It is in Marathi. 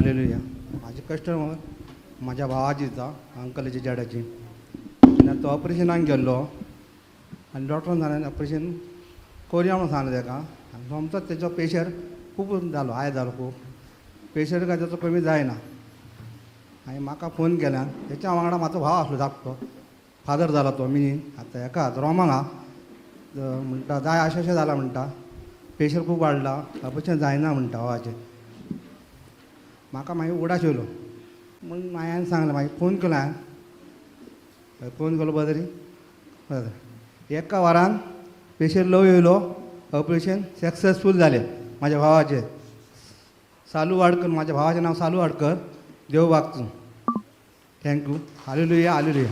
हालेलुया. माझे कस्टमर माझ्या भावाचीचा अंकलाची जेडाची तो ऑपरेशनाक गेल्लो आनी डॉक्टरान सांगलें ऑपरेशन कोरया म्हणून सांगलें ताका आनी समजत तेजो प्रेशर खूब जालो हाय जालो खूब प्रेशर काय ताचो कमी जायना आनी म्हाका फोन केल्यान तेच्या वांगडा म्हाजो भाव आसलो धाकटो फादर जालो तो मिनी आतां हेकाच रोमांग म्हणटा जाय अशें जाला म्हणटा प्रेशर खूब वाडला ऑपरेशन जायना म्हणटा भावाचें. म्हाका मागीर उगडास येयलो म्हूण हांवें सांगलें मागीर फोन केलो हांवें फोन केलो बदरी एका वरान प्रेशर लो येयलो ऑपरेशन सक्सेसफूल जालें म्हाज्या भावाचें. सालू वाडकर म्हाज्या भावाचें नांव सालू वाडकर देव वागचूं. थँक्यू. Hallelujah hallelujah.